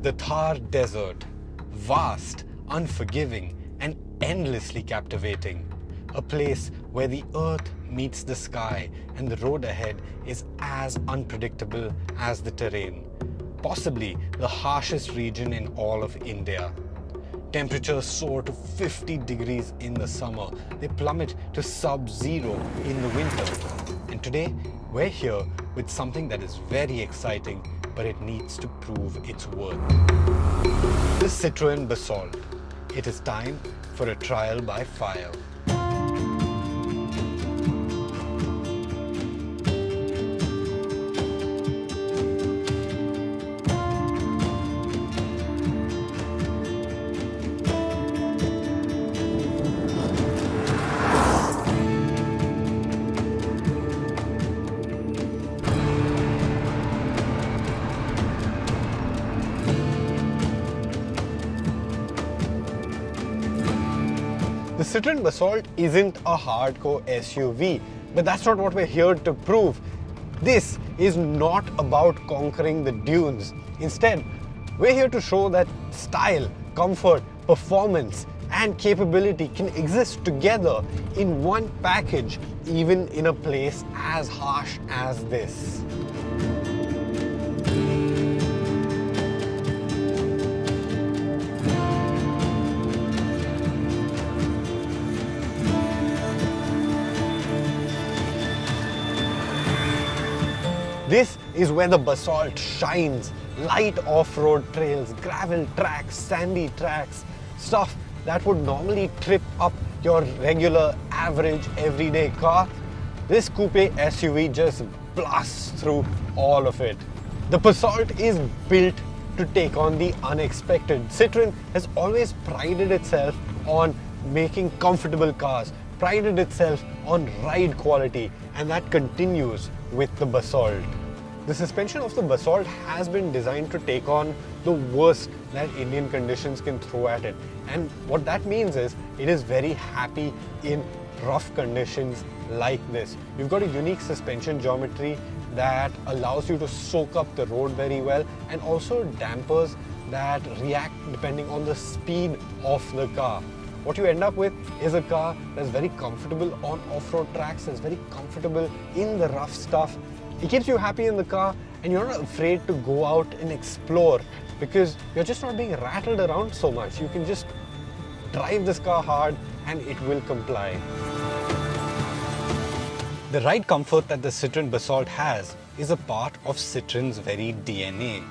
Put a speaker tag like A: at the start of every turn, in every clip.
A: The Thar Desert, vast, unforgiving, and endlessly captivating. A place where the earth meets the sky and the road ahead is as unpredictable as the terrain. Possibly the harshest region in all of India. Temperatures soar to 50 degrees in the summer. They plummet to sub-zero in the winter. And today, we're here with something that is very exciting, but it needs to prove its worth. The Citroen Basalt. It is time for a trial by fire. The Citroen Basalt isn't a hardcore SUV, but that's not what we're here to prove. This is not about conquering the dunes. Instead, we're here to show that style, comfort, performance, and capability can exist together in one package, even in a place as harsh as this. This is where the Basalt shines. Light off-road trails, gravel tracks, sandy tracks, stuff that would normally trip up your regular, average, everyday car. This coupe SUV just blasts through all of it. The Basalt is built to take on the unexpected. Citroen has always prided itself on making comfortable cars, prided itself on ride quality, and that continues with the Basalt. The suspension of the Basalt has been designed to take on the worst that Indian conditions can throw at it. And what that means is it is very happy in rough conditions like this. You've got a unique suspension geometry that allows you to soak up the road very well, and also dampers that react depending on the speed of the car. What you end up with is a car that's very comfortable on off-road tracks, that's very comfortable in the rough stuff. It keeps you happy in the car, and you're not afraid to go out and explore because you're just not being rattled around so much. You can just drive this car hard and it will comply. The ride comfort that the Citroen Basalt has is a part of Citroen's very DNA.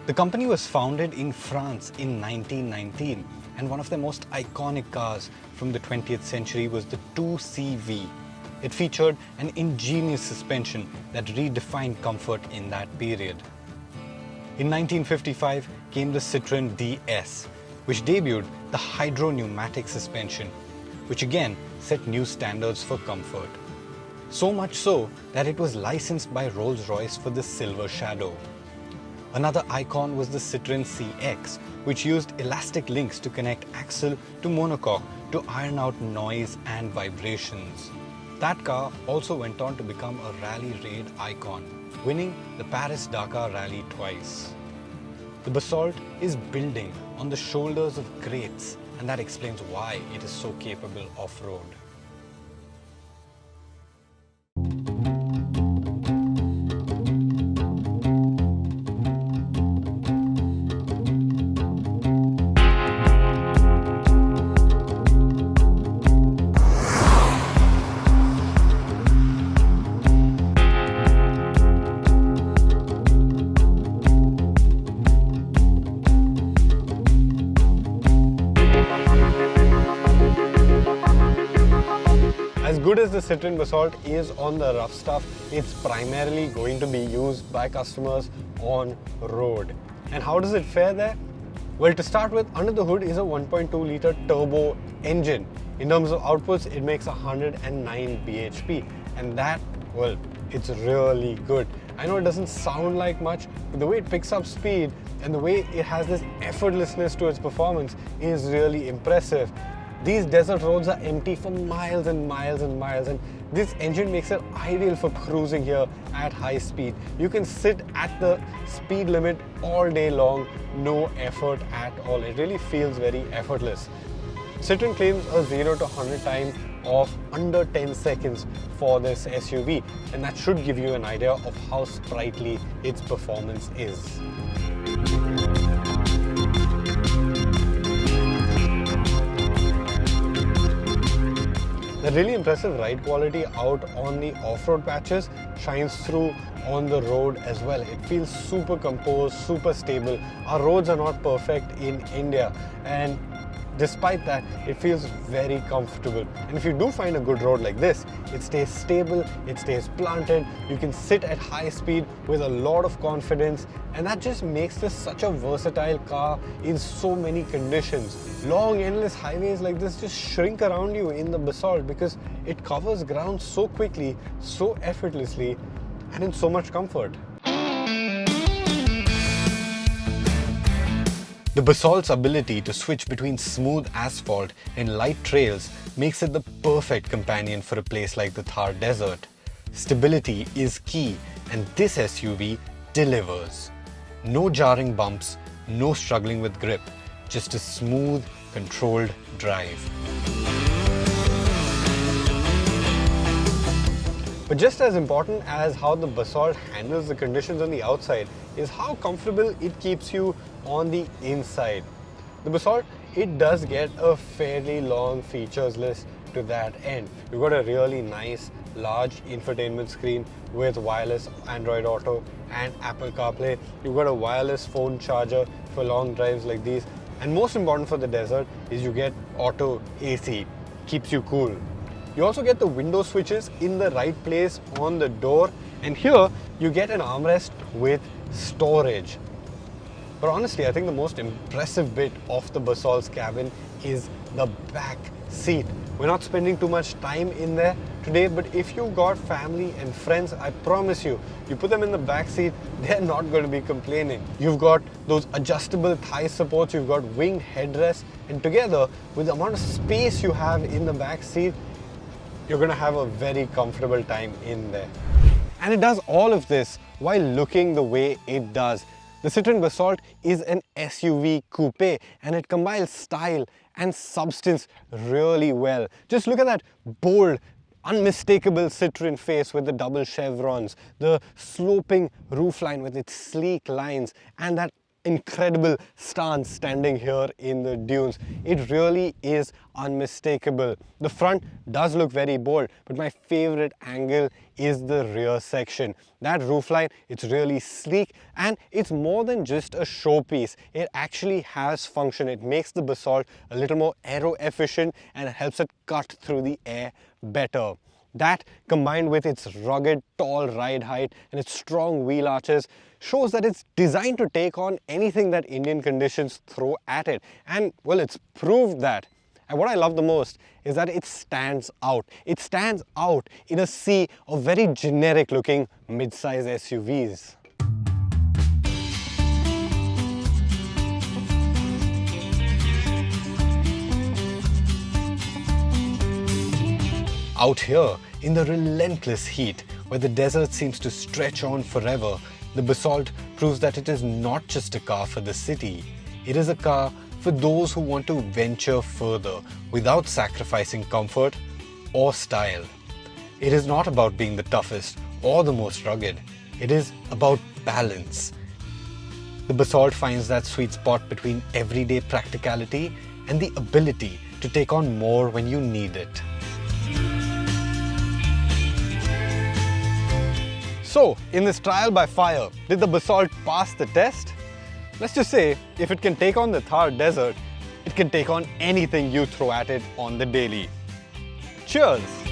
A: The company was founded in France in 1919, and one of their most iconic cars from the 20th century was the 2CV. It featured an ingenious suspension that redefined comfort in that period. In 1955 came the Citroen DS, which debuted the hydro-pneumatic suspension, which again set new standards for comfort. So much so that it was licensed by Rolls-Royce for the Silver Shadow. Another icon was the Citroen CX, which used elastic links to connect axle to monocoque to iron out noise and vibrations. That car also went on to become a rally raid icon, winning the Paris-Dakar Rally twice. The Basalt is building on the shoulders of greats, and that explains why it is so capable off-road. As good as the Citroen Basalt is on the rough stuff, it's primarily going to be used by customers on road. And how does it fare there? Well, to start with, under the hood is a 1.2 litre turbo engine. In terms of outputs, it makes 109 bhp, and that, well, it's really good. I know it doesn't sound like much, but the way it picks up speed and the way it has this effortlessness to its performance is really impressive. These desert roads are empty for miles and miles and miles, and This engine makes it ideal for cruising here at high speed. You can sit at the speed limit all day long, no effort at all. It really feels very effortless. Citroen claims a 0 to 100 time of under 10 seconds for this SUV, and that should give you an idea of how sprightly its performance is. The really impressive ride quality out on the off-road patches shines through on the road as well. It feels super composed, super stable. Our roads are not perfect in India, and despite that, it feels very comfortable. And if you do find a good road like this, it stays stable, it stays planted, you can sit at high speed with a lot of confidence, and that just makes this such a versatile car in so many conditions. Long, endless highways like this just shrink around you in the Basalt because it covers ground so quickly, so effortlessly, and in so much comfort. The Basalt's ability to switch between smooth asphalt and light trails makes it the perfect companion for a place like the Thar Desert. Stability is key, and this SUV delivers. No jarring bumps, no struggling with grip, just a smooth, controlled drive. But just as important as how the Basalt handles the conditions on the outside is how comfortable it keeps you on the inside. The Basalt, it does get a fairly long features list to that end. You've got a really nice large infotainment screen with wireless Android Auto and Apple CarPlay. You've got a wireless phone charger for long drives like these. And most important for the desert is you get auto AC, keeps you cool. You also get the window switches in the right place on the door, and here you get an armrest with storage. But honestly, I think the most impressive bit of the Basalt's cabin is the back seat. We're not spending too much time in there today, but if you've got family and friends, I promise you, you put them in the back seat, they're not going to be complaining. You've got those adjustable thigh supports, you've got winged headrests, and together with the amount of space you have in the back seat, you're going to have a very comfortable time in there. And it does all of this while looking the way it does. The Citroen Basalt is an SUV coupe, and it combines style and substance really well. Just look at that bold, unmistakable Citroen face with the double chevrons, the sloping roofline with its sleek lines, and that incredible stance standing here in the dunes. It really is unmistakable. The front does look very bold, but my favorite angle is the rear section. That roofline, it's really sleek, and it's more than just a showpiece. It actually has function. It makes the Basalt a little more aero efficient, and it helps it cut through the air better. That, combined with its rugged, tall ride height and its strong wheel arches, shows that it's designed to take on anything that Indian conditions throw at it. And, well, it's proved that. And what I love the most is that it stands out. It stands out in a sea of very generic-looking mid-size SUVs. Out here, in the relentless heat, where the desert seems to stretch on forever, the Basalt proves that it is not just a car for the city. It is a car for those who want to venture further without sacrificing comfort or style. It is not about being the toughest or the most rugged. It is about balance. The Basalt finds that sweet spot between everyday practicality and the ability to take on more when you need it. So, in this trial by fire, did the Basalt pass the test? Let's just say, if it can take on the Thar Desert, it can take on anything you throw at it on the daily. Cheers!